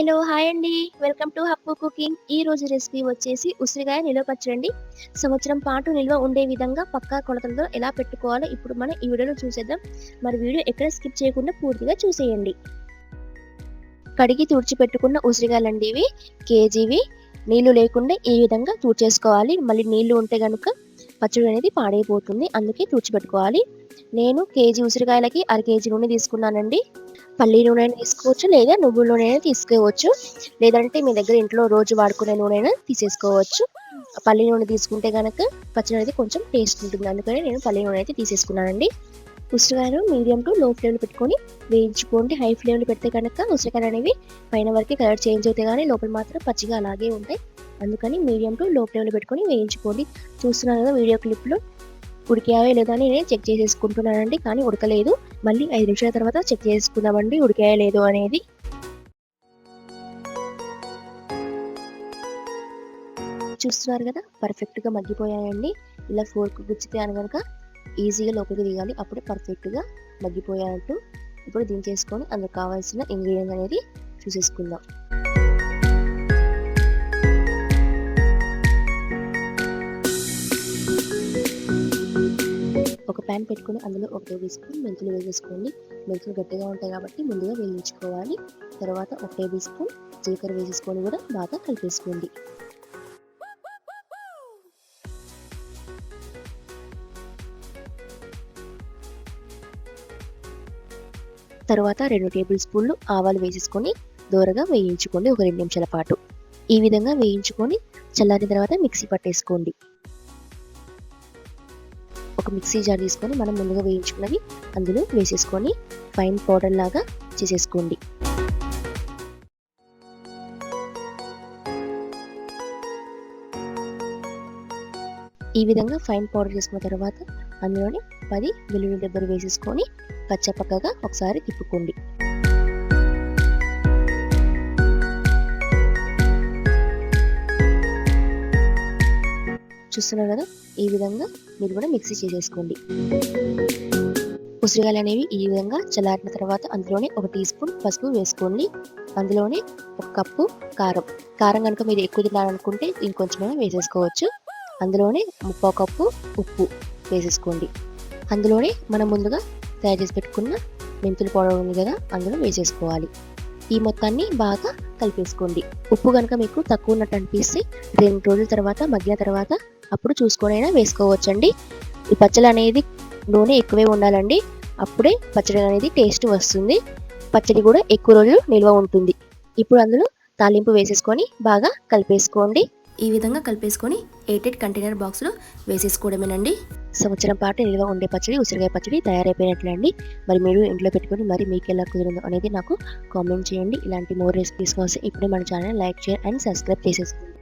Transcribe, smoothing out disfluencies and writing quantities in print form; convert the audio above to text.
Hello hi అండి. Welcome to Happu cooking. ఈ రోజు రెసిపీ వచ్చేసి ఉసిరికాయ నిల్వ పచ్చడి. సంవత్సరం పాటు నిల్వ ఉండే విధంగా పక్కా కొలతలతో ఎలా పెట్టుకోవాలో ఇప్పుడు మనం ఈ వీడియోలో చూసేద్దాం. మరి వీడియో ఎక్కడ స్కిప్ చేయకుండా పూర్తిగా చూసేయండి. కడిగి తుడిచిపెట్టుకున్న ఉసిరికాయలండి ఇవి కేజీవి. నీళ్లు లేకుండా ఈ విధంగా తుడిచేసుకోవాలి. మళ్ళీ నీళ్లు ఉంటే కనుక పచ్చడి అనేది పాడైపోతుంది, అందుకే తుడిచిపెట్టుకోవాలి. నేను కేజీ ఉసిరికాయలకి అర కేజీ నూనె తీసుకున్నానండి. పల్లి నూనె తీసుకోవచ్చు, లేదా నువ్వుల నూనె తీసుకోవచ్చు, లేదంటే మీ దగ్గర ఇంట్లో రోజు వాడుకునే నూనె తీసేసుకోవచ్చు. పల్లి నూనె తీసుకుంటే కనుక పచ్చడి అనేది కొంచెం టేస్ట్ ఉంటుంది, అందుకని నేను పల్లి నూనె అయితే తీసేసుకున్నానండి. ఉసిరికాయలు మీడియం టు లో ఫ్లేమ్లో పెట్టుకొని వేయించుకోండి. హై ఫ్లేమ్లో పెడితే కనుక ఉసిరికాయలు అనేవి పైన వరకు కలర్ చేంజ్ అవుతాయి, కానీ లోపల మాత్రం పచ్చిగా అలాగే ఉంటాయి. అందుకని మీడియం టు లో ఫ్లేమ్లో పెట్టుకొని వేయించుకోండి. చూస్తున్నాను కదా వీడియో క్లిప్లో, ఉడికాయో లేదో అని నేను చెక్ చేసేసుకుంటున్నానండి, కానీ ఉడకలేదు. మళ్ళీ 5 నిమిషాల తర్వాత చెక్ చేసుకుందామండి ఉడికాయో లేదో అనేది. చూస్తున్నారు కదా పర్ఫెక్ట్గా మగ్గిపోయాయండి. ఇలా ఫోర్క్ గుచ్చితే అని కనుక ఈజీగా లోపలికి దిగాలి, అప్పుడే పర్ఫెక్ట్గా మగ్గిపోయాయంటూ. ఇప్పుడు దించేసుకొని అందుకు కావాల్సిన ఇంగ్రీడియంట్ అనేది చూసేసుకుందాం. ఒక ప్యాన్ పెట్టుకుని అందులో 1 టేబుల్ స్పూన్ మెంతులు వేసేసుకోండి. మెంతులు గట్టిగా ఉంటాయి కాబట్టి ముందుగా వేయించుకోవాలి. తర్వాత 1 టేబుల్ స్పూన్ జీలకర్ర వేసేసుకొని కూడా బాగా కలిపేసుకోండి. తర్వాత 2 టేబుల్ స్పూన్లు ఆవాలు వేసేసుకొని దోరగా వేయించుకోండి ఒక 2 నిమిషాల పాటు. ఈ విధంగా వేయించుకొని చల్లారిన తర్వాత మిక్సీ పట్టేసుకోండి. ఒక మిక్సీ జార్ తీసుకొని మనం ముందుగా వేయించుకున్నవి అందులో వేసేసుకొని ఫైన్ పౌడర్ లాగా చేసేసుకోండి. ఈ విధంగా ఫైన్ పౌడర్ చేసుకున్న తర్వాత అందులోనే 10 వెల్లుల్లి దెబ్బలు వేసేసుకొని కచ్చపక్కగా ఒకసారి తిప్పుకోండి. చూస్తున్నారు కదా, ఈ విధంగా మీరు కూడా మిక్సీ చేసేసుకోండి. ఉసిరికాయలు అనేవి ఈ విధంగా చల్లారిన తర్వాత అందులోనే 1 టీ స్పూన్ పసుపు వేసుకోండి. అందులోనే 1 కప్పు కారం కనుక మీరు ఎక్కువ తినాలనుకుంటే ఇంకొంచెమైనా వేసేసుకోవచ్చు. అందులోనే 3/4 కప్పు ఉప్పు వేసేసుకోండి. అందులోనే మనం ముందుగా తయారు చేసి పెట్టుకున్న మెంతుల పౌడర్ ఉంది కదా, అందులో వేసేసుకోవాలి. ఈ మొత్తాన్ని బాగా కలిపేసుకోండి. ఉప్పు కనుక మీకు తక్కువ ఉన్నట్టు అనిపిస్తే 2 రోజుల తర్వాత మగ్గిన తర్వాత అప్పుడు చూసుకొనైనా వేసుకోవచ్చండి. ఈ పచ్చడి అనేది నూనె ఎక్కువే ఉండాలండి, అప్పుడే పచ్చడి అనేది టేస్ట్ వస్తుంది. పచ్చడి కూడా ఎక్కువ రోజులు నిల్వ ఉంటుంది. ఇప్పుడు అందులో తాలింపు వేసేసుకొని బాగా కలిపేసుకోండి. ఈ విధంగా కలిపేసుకొని ఎయిటెడ్ కంటైనర్ బాక్స్లో వేసేసుకోవడమేనండి. సంవత్సరం పాటు నిల్వ ఉండే పచ్చడి ఉసిరికాయ పచ్చడి తయారైపోయినట్లండి. మరి మీరు ఇంట్లో పెట్టుకొని మరి మీకు ఎలా కుదిరిందో అనేది నాకు కామెంట్ చేయండి. ఇలాంటి మోర్ రెసిపీస్ కోసం ఇప్పుడే మన channel like, share and subscribe చేసేసుకోండి.